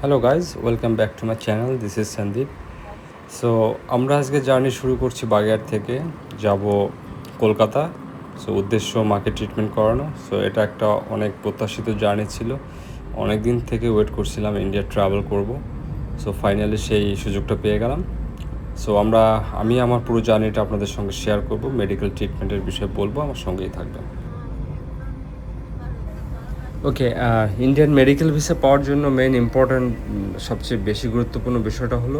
Hello guys, welcome back to my channel. This is Sandeep. So আমরা আজকে journey শুরু করছি বাগেরহাট থেকে, যাব কলকাতা। সো উদ্দেশ্য মাকে ট্রিটমেন্ট করানো। সো এটা একটা অনেক প্রত্যাশিত জার্নি ছিল, অনেক দিন থেকে ওয়েট করছিলাম ইন্ডিয়া ট্রাভেল করব। সো ফাইনালি সেই সুযোগটা পেয়ে গেলাম। সো আমি আমার পুরো জার্নিটা আপনাদের সঙ্গে শেয়ার করব, মেডিকেল ট্রিটমেন্টের বিষয়ে বলবো, আমার সঙ্গেই থাকবেন। ওকে, ইন্ডিয়ান মেডিকেল ভিসা পাওয়ার জন্য মেইন ইম্পর্ট্যান্ট, সবচেয়ে বেশি গুরুত্বপূর্ণ বিষয়টা হলো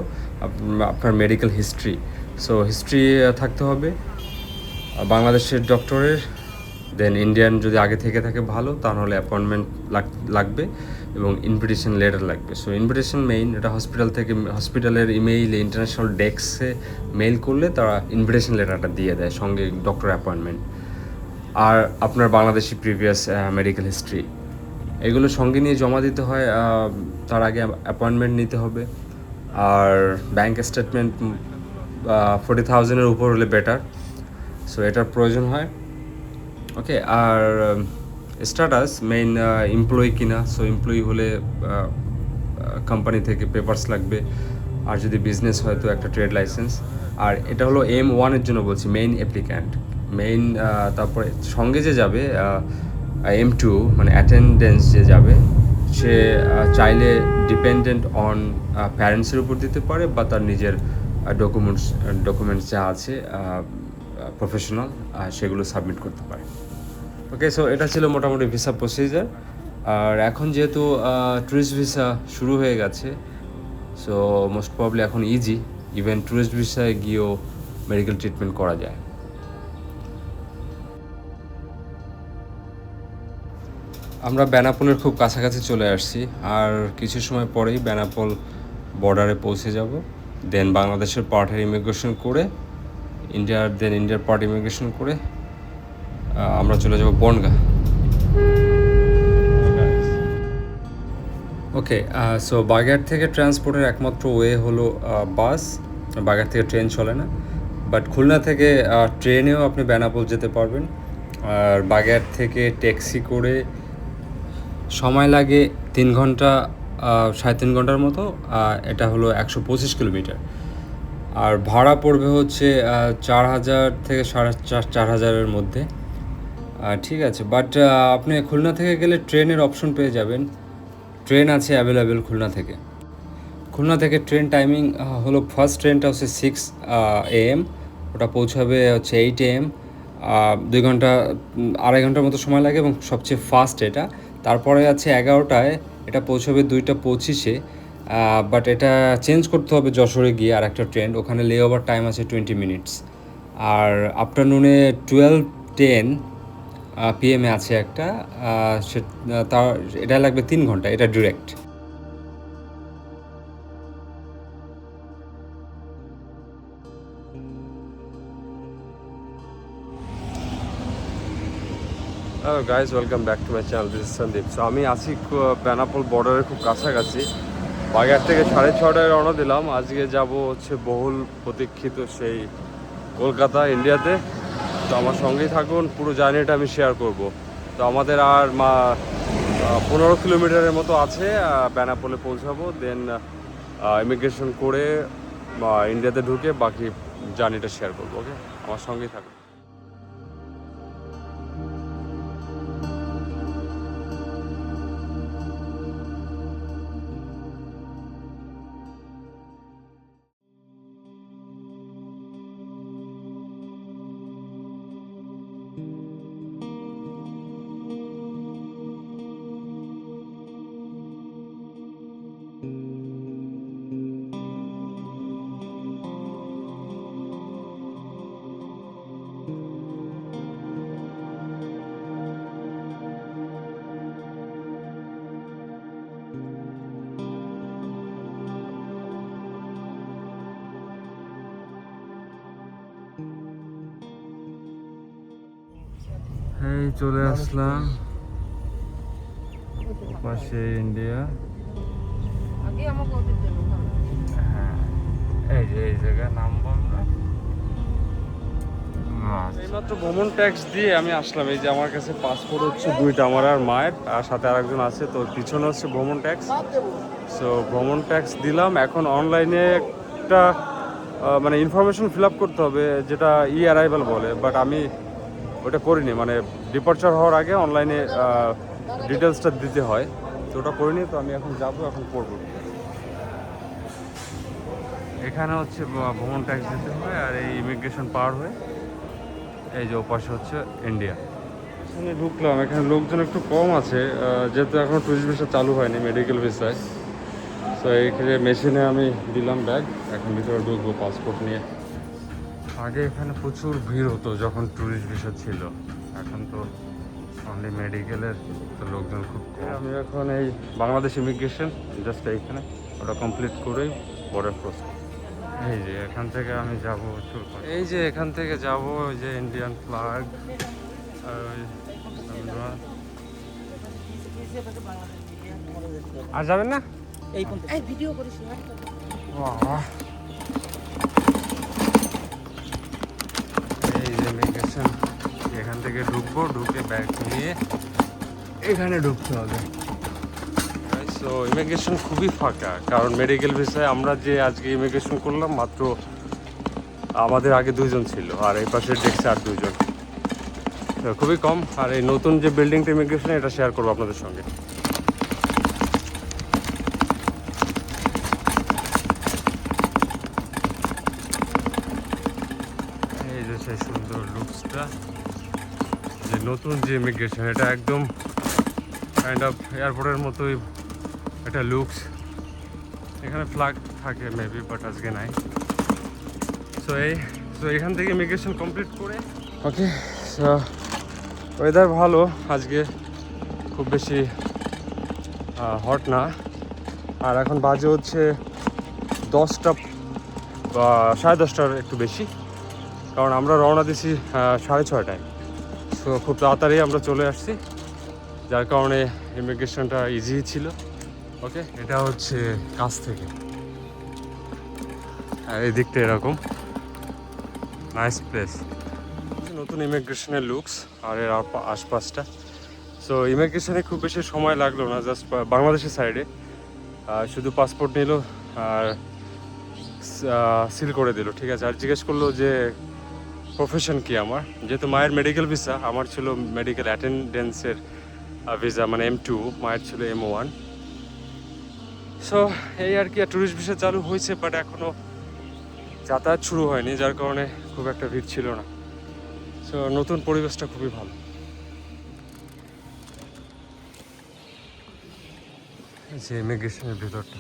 আপনার মেডিকেল হিস্ট্রি। সো হিস্ট্রি থাকতে হবে বাংলাদেশের ডক্টরের, দেন ইন্ডিয়ান যদি আগে থেকে থাকে ভালো, তাহলে অ্যাপয়েন্টমেন্ট লাগবে এবং ইনভিটেশন লেটার লাগবে। সো ইনভিটেশন মেইন, এটা হসপিটাল থেকে, হসপিটালের ইমেইলে, ইন্টারন্যাশনাল ডেস্কে মেইল করলে তারা ইনভিটেশন লেটারটা দিয়ে দেয় সঙ্গে ডক্টর অ্যাপয়েন্টমেন্ট। আর আপনার বাংলাদেশি প্রিভিয়াস মেডিকেল হিস্ট্রি, এগুলো সঙ্গে নিয়ে জমা দিতে হয়। তার আগে অ্যাপয়েন্টমেন্ট নিতে হবে। আর ব্যাংক স্টেটমেন্ট 40,000-এর উপর হলে বেটার। সো এটার প্রয়োজন হয়। ওকে, আর স্ট্যাটাস মেইন এমপ্লয়ি কিনা। সো এমপ্লয়ি হলে কোম্পানি থেকে পেপারস লাগবে, আর যদি বিজনেস হয় তো একটা ট্রেড লাইসেন্স। আর এটা হলো M1-এর জন্য বলছি, মেইন অ্যাপ্লিক্যান্ট। তারপরে সঙ্গে যে যাবে M2, মানে অ্যাটেন্ডেন্স যে যাবে, সে চাইলে ডিপেন্ডেন্ট অন প্যারেন্টসের উপর দিতে পারে, বা তার নিজের ডকুমেন্টস যা আছে প্রফেশনাল, সেগুলো সাবমিট করতে পারে। ওকে, সো এটা ছিল মোটামুটি ভিসা প্রসিজার। আর এখন যেহেতু ট্যুরিস্ট ভিসা শুরু হয়ে গেছে, সো মোস্ট প্রবলি এখন ইজি, ইভেন ট্যুরিস্ট ভিসায় গিয়েও মেডিকেল ট্রিটমেন্ট করা যায়। আমরা বেনাপোলের খুব কাছাকাছি চলে আসছি, আর কিছু সময় পরেই বেনাপোল বর্ডারে পৌঁছে যাব। দেন বাংলাদেশের পার্টের ইমিগ্রেশন করে, ইন্ডিয়ার পার্ট ইমিগ্রেশন করে আমরা চলে যাব বনগাঁ। ওকে, সো বাগেরহাট থেকে ট্রান্সপোর্টের একমাত্র ওয়ে হলো বাস। বাগেরহাট থেকে ট্রেন চলে না, বাট খুলনা থেকে ট্রেনেও আপনি বেনাপোল যেতে পারবেন। আর বাগেরহাট থেকে ট্যাক্সি করে সময় লাগে 3 ঘন্টা, 3.5 ঘন্টার মতো। এটা হলো 125 কিলোমিটার। আর ভাড়া পড়বে হচ্ছে 4,000 থেকে 4,500-এর মধ্যে। ঠিক আছে, বাট আপনি খুলনা থেকে গেলে ট্রেনের অপশন পেয়ে যাবেন। ট্রেন আছে অ্যাভেলেবেল খুলনা থেকে ট্রেন টাইমিং হলো, ফার্স্ট ট্রেনটা হচ্ছে 6 AM, ওটা পৌঁছাবে হচ্ছে 8 AM। 2 ঘন্টা, 2.5 ঘন্টার মতো সময় লাগে এবং সবচেয়ে ফাস্ট এটা। তারপরে আছে 11টায়, এটা পৌঁছাবে 2টা 25-এ। বাট এটা চেঞ্জ করতে হবে যশোরে গিয়ে, আর একটা ট্রেন, ওখানে লে ওভার টাইম আছে 20 মিনিটস। আর আফটারনুনে 12:10 PM-এ আছে একটা, তার এটা লাগবে 3 ঘন্টা, এটা direct. Hello guys, welcome back to my channel. This is Sandeep. So আমি আছি বেনাপোল বর্ডারের খুব কাছাকাছি। বাগেরহাট থেকে 6:30টায় রওনা দিলাম। আজকে যাব হচ্ছে বহুল প্রতীক্ষিত সেই কলকাতা, ইন্ডিয়াতে। তো আমার সঙ্গেই থাকুন, পুরো জার্নিটা আমি শেয়ার করব। তো আমাদের আর 15 কিলোমিটারের মতো আছে, বেনাপোলে পৌঁছাবো। দেন ইমিগ্রেশন করে ইন্ডিয়াতে ঢুকে বাকি জার্নিটা শেয়ার করবো। ওকে, আমার সঙ্গেই থাকুন। এই চলে আসলাম পাশে ইন্ডিয়া। হ্যাঁ, এই যে এই জায়গায় নামবো আমরা। এইমাত্র ভ্রমণ ট্যাক্স দিয়ে আমি আসলাম। এই যে আমার কাছে পাসপোর্ট হচ্ছে দুইটা, আমার আর মায়ের, আর সাথে আরেকজন আছে, তো পিছনে হচ্ছে ভ্রমণ ট্যাক্স। সো ভ্রমণ ট্যাক্স দিলাম। এখন অনলাইনে একটা মানে ইনফরমেশন ফিল আপ করতে হবে, যেটা অ্যারাইভাল বলে, বাট আমি ওটা করিনি। মানে ডিপার্চার হওয়ার আগে অনলাইনে ডিটেলসটা দিতে হয়, তো ওটা করিনি। তো আমি এখন যাব, এখন করবো। এখানে হচ্ছে ভ্রমণ ট্যাক্স দিতে হয়, আর এই ইমিগ্রেশন পার হয়ে এই যে ওপাশে হচ্ছে ইন্ডিয়া। এখানে ঢুকলাম, এখানে লোকজন একটু কম আছে, যেহেতু এখন টুরিস্ট ভিসা চালু হয়নি, মেডিকেল ভিসায়। তো এইখানে মেশিনে আমি দিলাম ব্যাগ, এখন ভিতরে ঢুকবো পাসপোর্ট নিয়ে। আগে এখানে প্রচুর ভিড় হতো যখন ট্যুরিস্ট ভিসা ছিল, এখন তো অনলি মেডিকেলের, তো লোকজন খুব কম। আমি এখন এই বাংলাদেশ ইমিগ্রেশন জাস্ট এইখানে ওটা কমপ্লিট করেই বর্ডার ক্রস। এই যে এখান থেকে আমি যাব, এই যে এখান থেকে যাব, ওই যে ইন্ডিয়ান ফ্ল্যাগ আর ওই আর যাবেন না এই ভিডিও করিস না। এই যে ইমিগ্রেশন, এখান থেকে ঢুকবো, ঢুকে ব্যাগ নিয়ে এখানে ঢুকতে হবে। সো ইমিগ্রেশন খুবই ফাঁকা, কারণ মেডিকেল ভিসায় আমরা যে আজকে ইমিগ্রেশন করলাম মাত্র আমাদের আগে 2 জন ছিল, আর এই পাশের ডেস্কে আর 2 জন, খুবই কম। আর এই নতুন যে বিল্ডিংটা ইমিগ্রেশন, এটা শেয়ার করবো আপনাদের সঙ্গে। এই যে সেই সুন্দর লুকসটা, যে নতুন যে ইমিগ্রেশন, এটা একদম কাইন্ড অফ এয়ারপোর্টের মতোই একটা লুকস। এখানে ফ্ল্যাগ থাকে মেবি, বাট আজকে নাই। সো এখান থেকে ইমিগ্রেশন কমপ্লিট করে, ওকে। সো ওয়েদার ভালো আজকে, খুব বেশি হট না। আর এখন বাজে হচ্ছে 10টা বা 10:30টার একটু বেশি, কারণ আমরা রওনা দিছি 6:30টায়। সো খুব তাড়াতাড়ি আমরা চলে আসছি, যার কারণে ইমিগ্রেশনটা ইজি ছিল। ওকে, এটা হচ্ছে কাছ থেকে, আর এই দিকটা এরকম নাইস প্লেস। নতুন ইমিগ্রেশনের লুকস আর এর আশপাশটা। সো ইমিগ্রেশনে খুব বেশি সময় লাগলো না, জাস্ট বাংলাদেশের সাইডে শুধু পাসপোর্ট নিল আর সিল করে দিল, ঠিক আছে। আর জিজ্ঞেস করলো যে প্রফেশন কি আমার, যেহেতু মায়ের মেডিকেল ভিসা, আমার ছিল মেডিকেল অ্যাটেন্ডেন্সের ভিসা, মানে M2, মায়ের ছিল M1। সো এই আর কি, ট্যুরিস্ট ভিসা চালু হয়েছে, বাট এখনও যাতায়াত শুরু হয়নি, যার কারণে খুব একটা ভিড় ছিল না। সো নতুন পরিবেশটা খুবই ভালো। যে ইমিগ্রেশনের ভিতরটা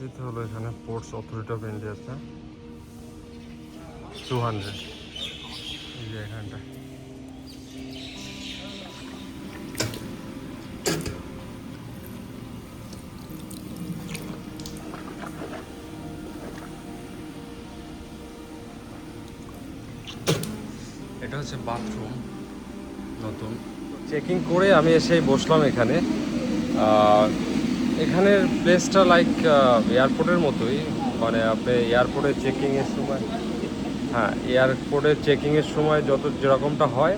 দিতে হলো, এখানে পোর্টস অথরিটি অফ ইন্ডিয়াতে 200, এই যে এখানটা। এটা হচ্ছে বাথরুম নতুন। চেকিং করে আমি এসেই বসলাম এখানে। এখানের প্লেসটা লাইক এয়ারপোর্টের মতোই, মানে আপনি এয়ারপোর্টে চেকিংয়ের সময়, হ্যাঁ এয়ারপোর্টে চেকিংয়ের সময় যেরকমটা হয়,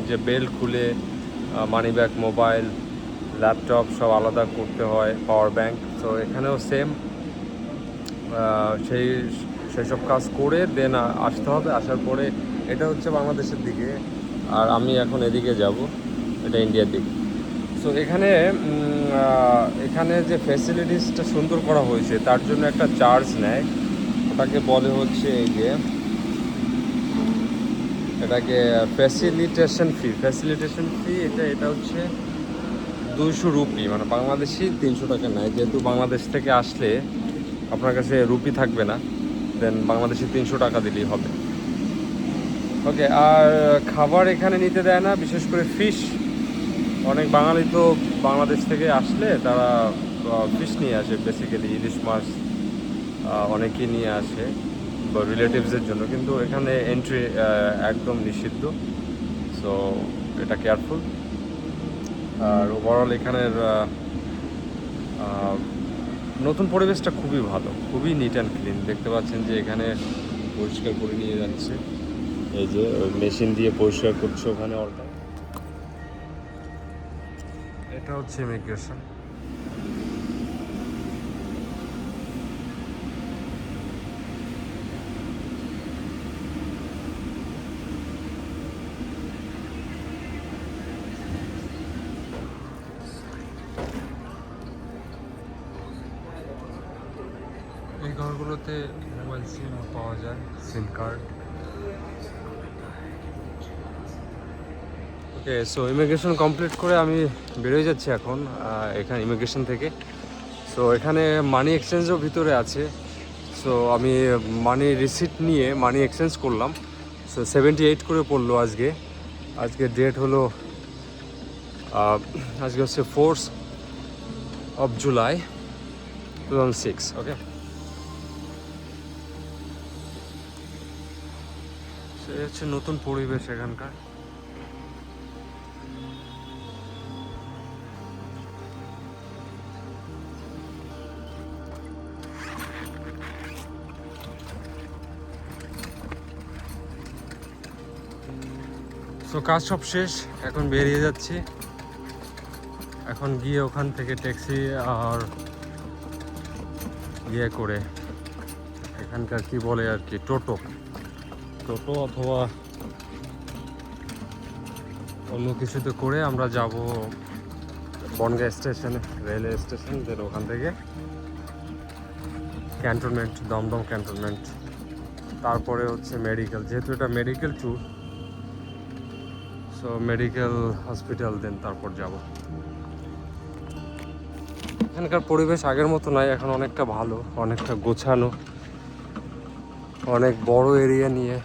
যে বেল্ট খুলে মানি ব্যাগ, মোবাইল, ল্যাপটপ সব আলাদা করতে হয়, পাওয়ার ব্যাংক। তো এখানেও সেম সেই সব কাজ করে দেন আসতে হবে। আসার পরে এটা হচ্ছে বাংলাদেশের দিকে, আর আমি এখন এদিকে যাব, এটা ইন্ডিয়ার দিকে। সো এখানে যে ফ্যাসিলিটিসটা সুন্দর করা হয়েছে, তার জন্য একটা চার্জ নেয়, ওটাকে বলে হচ্ছে এই যে, এটাকে ফ্যাসিলিটেশন ফি। এটা হচ্ছে 200 রুপি, মানে বাংলাদেশি 300 টাকা নেয়। যেহেতু বাংলাদেশ থেকে আসলে আপনার কাছে রুপি থাকবে না, দেন বাংলাদেশি 300 টাকা দিলেই হবে। ওকে, আর খাবার এখানে নিতে দেয় না, বিশেষ করে ফিশ। অনেক বাঙালি তো বাংলাদেশ থেকে আসলে তারা ফিশ নিয়ে আসে, বেসিক্যালি ইলিশ মাছ অনেকেই নিয়ে আসে রিলেটিভসের জন্য, কিন্তু এখানে এন্ট্রি একদম নিষিদ্ধ। সো এটা কেয়ারফুল। আর ওভারঅল এখানের নতুন পরিবেশটা খুবই ভালো, খুবই নিট অ্যান্ড ক্লিন। দেখতে পাচ্ছেন যে এখানে পরিষ্কার করে নিয়ে যাচ্ছে, এই যে মেশিন দিয়ে পরিষ্কার করছে ওখানে অলটা। এটা হচ্ছে ইমিগ্রেশন। এই ঘরগুলোতে মোবাইল সিম পাওয়া যায়, সিম কার্ড। ওকে, সো ইমিগ্রেশন কমপ্লিট করে আমি বেরোয় যাচ্ছি এখন এখানে ইমিগ্রেশন থেকে। সো এখানে মানি এক্সচেঞ্জও ভিতরে আছে। সো আমি মানি রিসিট নিয়ে মানি এক্সচেঞ্জ করলাম। সো 78 করে পড়লো আজকে। আজকে ডেট হলো আজকে হচ্ছে 4 জুলাই 2006। ওকে, সে হচ্ছে নতুন পরিবেশ এখানকার। তো কাজ সব শেষ, এখন বেরিয়ে যাচ্ছি। এখন গিয়ে ওখান থেকে ট্যাক্সি আর ইয়ে করে এখানকার কি বলে আর কি, টোটো অথবা অন্য কিছুতে করে আমরা যাব বনগাঁ স্টেশনে, রেলওয়ে স্টেশন। দেন ওখান থেকে ক্যান্টনমেন্ট, দমদম ক্যান্টনমেন্ট, তারপরে হচ্ছে মেডিকেল, যেহেতু এটা medical tour. So medical hospital, then তারপর যাব। এখানকার পরিবেশ আগের মতো নয়, এখন অনেকটা ভালো, অনেকটা গোছানো, অনেক বড় এরিয়া নিয়ে।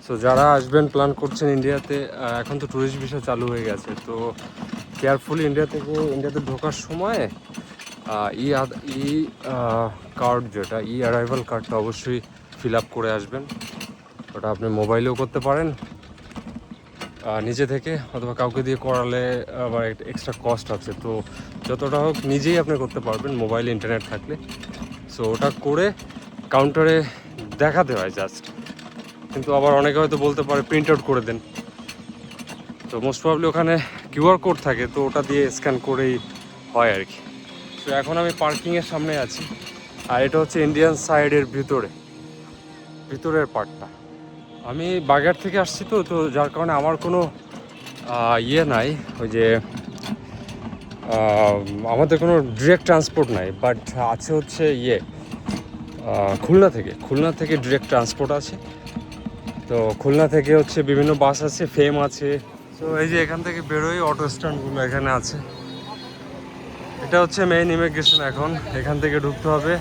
সো যারা আসবেন প্ল্যান করছেন ইন্ডিয়াতে, এখন তো ট্যুরিস্ট ভিসা চালু হয়ে গেছে, তো কেয়ারফুলি ইন্ডিয়াতে ঢোকার সময় ই কার্ড, যেটা অ্যারাইভাল কার্ডটা অবশ্যই ফিল আপ করে আসবেন। ওটা আপনি মোবাইলেও করতে পারেন নিজে থেকে, অথবা কাউকে দিয়ে করালে আবার এক্সট্রা কস্ট আছে। তো যতটা হোক নিজেই আপনি করতে পারবেন মোবাইলে ইন্টারনেট থাকলে। সো ওটা করে কাউন্টারে দেখাতে হয় জাস্ট। কিন্তু আবার অনেকে হয়তো বলতে পারে প্রিন্ট আউট করে দেন, তো মোস্ট প্রবলি ওখানে কিউআর কোড থাকে, তো ওটা দিয়ে স্ক্যান করেই হয় আর কি। তো এখন আমি পার্কিংয়ের সামনে আছি, আর এটা হচ্ছে ইন্ডিয়ান সাইডের ভিতরের পার্টটা। আমি বাগেরহাট থেকে আসছি, তো যার কারণে আমার কোনো ইয়ে নাই, ওই যে আমাদের কোনো ডিরেক্ট ট্রান্সপোর্ট নাই, বাট আছে হচ্ছে খুলনা থেকে ডিরেক্ট ট্রান্সপোর্ট আছে। তো খুলনা থেকে হচ্ছে বিভিন্ন বাস আছে, ফেম আছে। তো এই যে এখান থেকে বেরোই, অটো স্ট্যান্ডগুলো এখানে আছে। এটা হচ্ছে মেইন ইমিগ্রেশন। এখন এখান থেকে ঢুকতে হবে,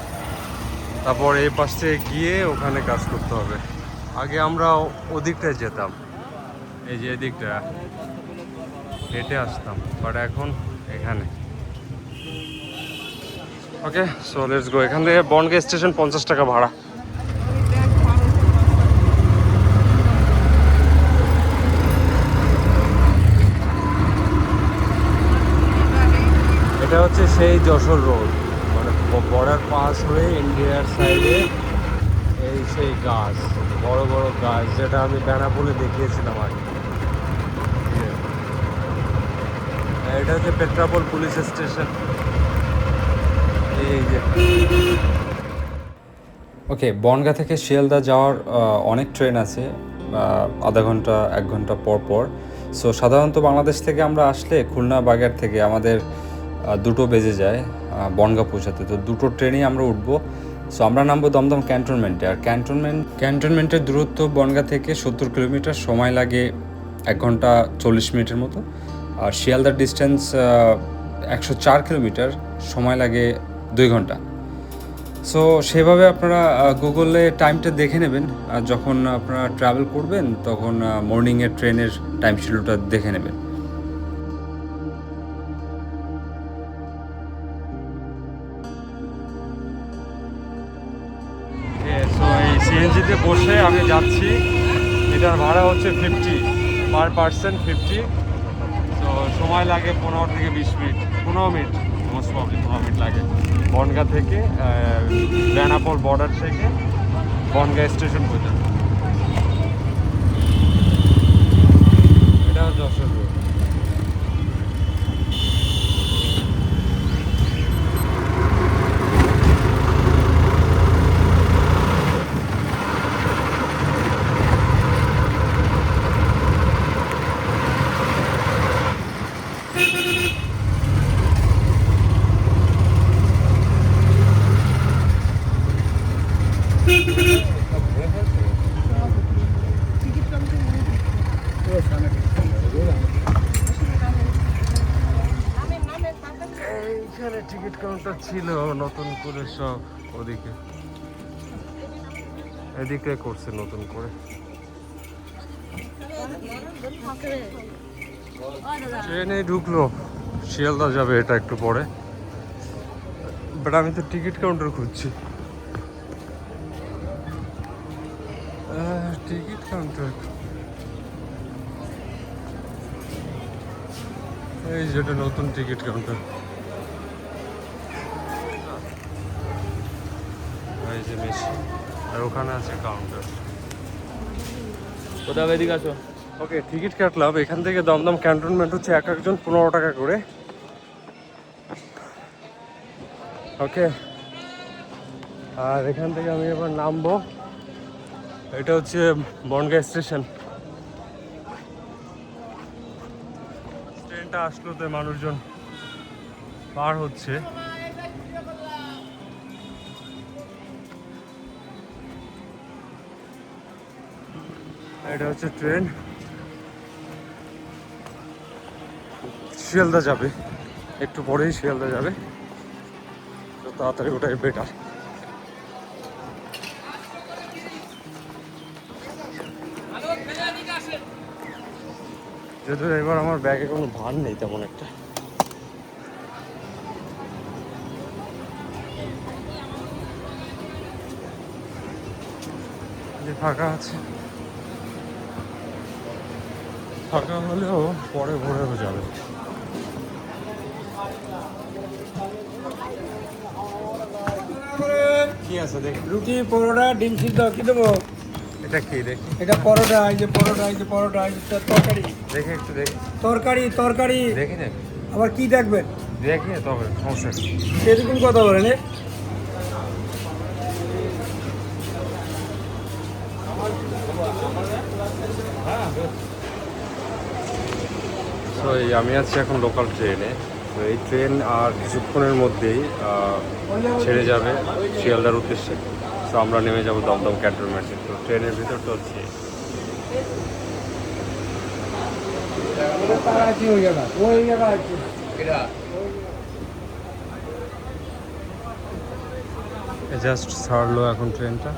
তারপর এই পাশ থেকে গিয়ে ওখানে কাজ করতে হবে। আগে আমরা ওদিকটায় যেতাম, এই যে এদিকটা হেঁটে আসতাম, বাট এখন এখানে। ওকে, সো লেটস গো। এখান থেকে বনগাঁ স্টেশন 50 টাকা ভাড়া। এটা হচ্ছে সেই যশোর রোড, মানে বর্ডার পাস হয়ে ইন্ডিয়ার সাইডে এই সেই গাছ, বড় বড় গাছ, যেটা আমি বেনাপোলে দেখিয়েছিলাম আগে। এটা হচ্ছে পেট্রাপোল পুলিশ স্টেশন, এই যে। ওকে, বনগাঁ থেকে শিয়ালদা যাওয়ার অনেক ট্রেন আছে, আধা ঘন্টা 1 ঘন্টা পর পর। সো সাধারণত বাংলাদেশ থেকে আমরা আসলে খুলনা বাগেরহাট থেকে আমাদের 2টো বেজে যায় বনগাঁ পৌঁছাতে। তো 2টো ট্রেনেই আমরা উঠবো। সো আমরা নামবো দমদম ক্যান্টনমেন্টে। আর ক্যান্টনমেন্টের দূরত্ব বনগাঁ থেকে 70 কিলোমিটার, সময় লাগে 1 ঘন্টা 40 মিনিটের মতো। আর শিয়ালদার ডিস্টেন্স 104 কিলোমিটার, সময় লাগে 2 ঘন্টা। সো সেভাবে আপনারা গুগলে টাইমটা দেখে নেবেন, আর যখন আপনারা ট্রাভেল করবেন তখন মর্নিংয়ের ট্রেনের টাইম শিডিউলটা দেখে নেবেন। সো এই সিএনজিতে বসে আমি যাচ্ছি, এটার ভাড়া হচ্ছে 50 পার পার্সন, 50। তো সময় লাগে 15 থেকে 20 minute, 15 minute. Most probably 15 minute লাগে বনগাঁ থেকে, বেনাপোল বর্ডার থেকে বনগাঁ স্টেশন পর্যন্ত। এটা যশোর রোড। এইখানে টিকিট কাউন্টার ছিল নতুন করে, সব ওদিকে এদিকে করছে নতুন করে। ট্রেনে ঢুকলো, শিয়ালদা যাবে এটা একটু পরে, বাট আমি তো টিকিট কাউন্টার খুঁজছি। টিকিট কাউন্টার এই যেটা নতুন টিকিট কাউন্টার, এই যে মেশিন, আর ওখানে আছে কাউন্টার। কোথাও এদিকে আসো। ওকে, টিকিট কাটলাম। এখান থেকে দমদম ক্যান্টনমেন্ট হচ্ছে এক একজন 15 টাকা করে। ওকে, আর এখান থেকে আমি এবার নামবো। এটা হচ্ছে বনগাঁ স্টেশন। ট্রেনটা আসলো তো মানুষজন পার হচ্ছে। এটা হচ্ছে ট্রেন, শিয়ালদা যাবে, একটু পরেই শিয়ালদা যাবে, তো তাড়াতাড়ি ওটাই বেটার। যেহেতু এবার আমার ব্যাগে কোনো ভার নেই তেমন একটা, যে ফাঁকা আছে, ফাঁকা হলেও পরে ভরেও যাবে। কি আছে দেখি? রুটি, পরোটা, ডিম সিদ্ধ কি দেবো? এটা কি দেখি? এটা পরোটা, এই যে পরোটা, এই যে পরোটা, এই যে তরকারি, দেখি একটু দেখি, তরকারি তরকারি। দেখি দেখি আবার কি দেখবেন? দেখি, তবে সমস্যা নেই। এরকম কথা বলেন। তো আমি আছি এখন লোকাল ট্রেনে। তো এই ট্রেন আর কিছুক্ষণের মধ্যেই ছেড়ে যাবে শিয়ালদার উদ্দেশ্যে। তো আমরা নেমে যাব দমদম ক্যান্টনমেন্টে। তো ট্রেনের ভিতর তো হচ্ছে জাস্ট ছাড়লো এখন ট্রেনটা।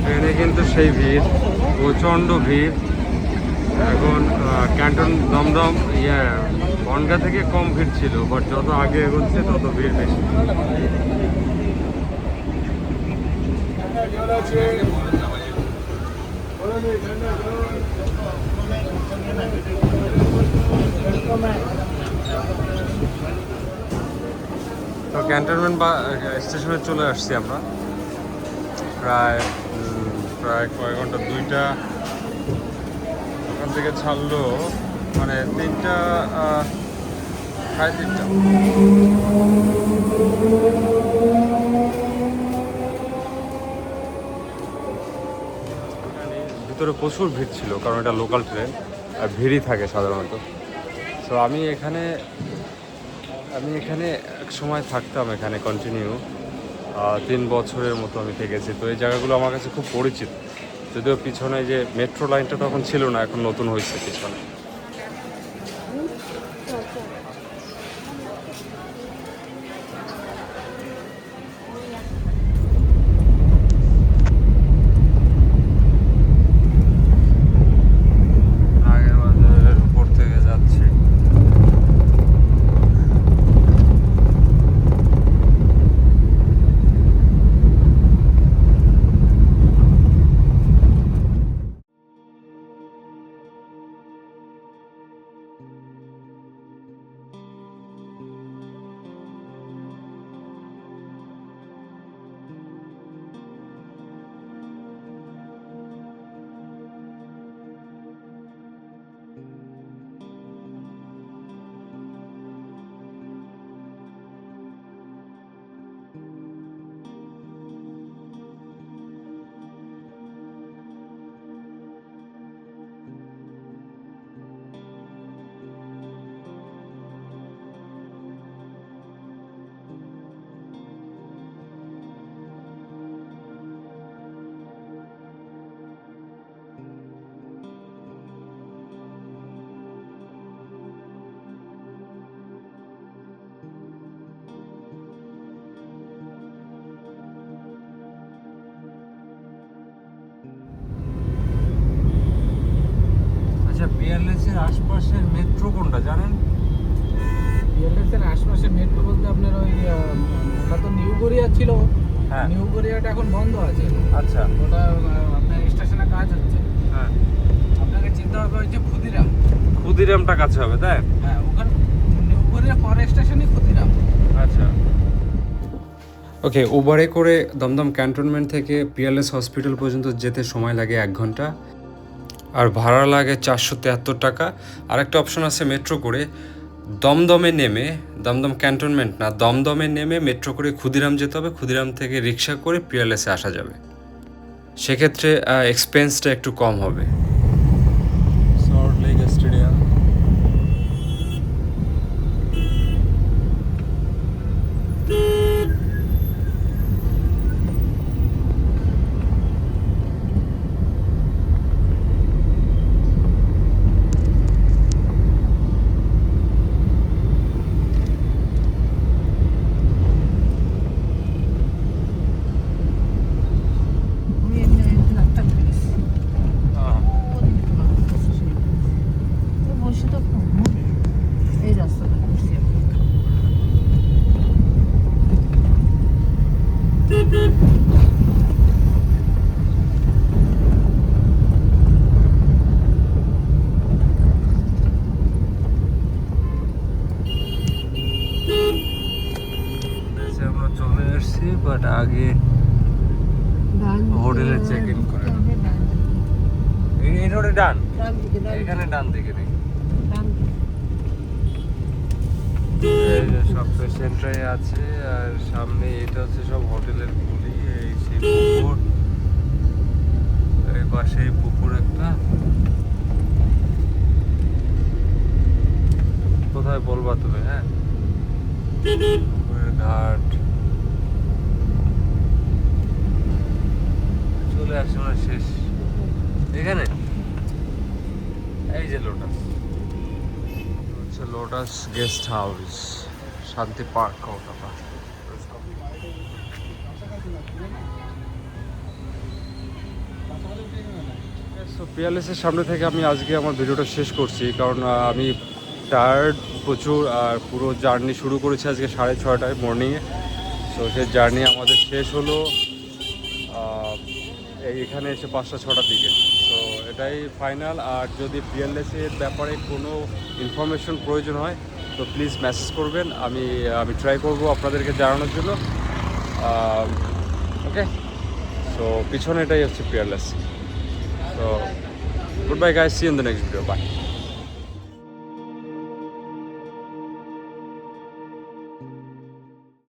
ট্রেনে কিন্তু সেই ভিড়, প্রচণ্ড ভিড়। এখন ক্যান্টন দমদম বনগাঁ থেকে কম ভিড় ছিল, বাট যত আগে এগোচ্ছে তত ভিড় বেশি। তো ক্যান্টনমেন্ট বা স্টেশনে চলে আসছি আমরা প্রায় প্রায় কয়েক ঘন্টা, 2টা ওখান থেকে ছাড়লো মানে 3টা, প্রায় 3টা। ভিতরে প্রচুর ভিড় ছিল কারণ এটা লোকাল ট্রেন আর ভিড়ই থাকে সাধারণত। তো আমি এখানে এক সময় থাকতাম এখানে কন্টিনিউ 3 বছরের মতো আমি থেকেছি। তো এই জায়গাগুলো আমার কাছে খুব পরিচিত, যদিও পিছনে যে মেট্রো লাইনটা তখন ছিল না, এখন নতুন হয়েছে পিছনে। আগের বাজারের উপর থেকে যাচ্ছি। আচ্ছা, পিয়ারলেসের আশপাশের মেট্রো কোনটা জানেন? পিএলএসের আশপাশে মেট্রো বলতে আপনার ওই ওটা তো নিউ গড়িয়া ছিল। হ্যাঁ। নিউ গড়িয়াটা এখন বন্ধ আছে। আচ্ছা। ওটা আপনার স্টেশনে কাজ হচ্ছে। হ্যাঁ, আপনাকে চিন্তা হবে হচ্ছে ক্ষুদিরাম। ক্ষুদিরামটা কাছে হবে, তাই? হ্যাঁ, ওখানে নিউ গড়িয়া পরের স্টেশনই ক্ষুদিরাম। আচ্ছা। ওকে, উবারে করে দমদম ক্যান্টনমেন্ট থেকে পিয়ারলেস হসপিটাল পর্যন্ত যেতে সময় লাগে 1 ঘন্টা, আর ভাড়া লাগে 473 টাকা। আরেকটা অপশন আছে মেট্রো করে দমদমে নেমে, দমদম ক্যান্টনমেন্ট না, দমদমে নেমে মেট্রো করে ক্ষুদিরাম যেতে হবে। ক্ষুদিরাম থেকে রিক্সা করে পিয়ারলেসে আসা যাবে, সেক্ষেত্রে এক্সপেন্সটা একটু কম হবে। Salt lake stadium. এই রাস্তাটা করছি আমরা চলে আসছি, বাট আগে হোটেলে চেক ইন করে এই রোডে ডান, এখানে ডান দিকে দেখি। এই যে সব পেশেন্টরাই আছে, আর সামনে এটা হচ্ছে সব হোটেলের গুলি। এই সেই পুকুর, এই পাশে এই পুকুর একটা। কোথায় বলবা তুমি? হ্যাঁ, পুকুরের ঘাট চলে আসছে মানে শেষ এখানে। এই যে লোটাস, হচ্ছে লোটাস গেস্ট হাউস, শান্তি পার্ক কলকাতা। সো পিয়ারলেসের সামনে থেকে আমি আজকে আমার ভিডিওটা শেষ করছি, কারণ আমি টায়ার্ড প্রচুর, আর পুরো জার্নি শুরু করেছি আজকে 6:30টায় মর্নিংয়ে। সো সেই জার্নি আমাদের শেষ হলো এখানে এসে 5টা-6টার দিকে। তো এটাই ফাইনাল। আর যদি পিয়ারলেসের ব্যাপারে কোনো ইনফরমেশন প্রয়োজন হয় তো প্লিজ মেসেজ করবেন, আমি ট্রাই করব আপনাদেরকে জানানোর জন্য। ওকে, সো পিছনে এটাই হচ্ছে Peerless. So good bye guys, see in the next video, by.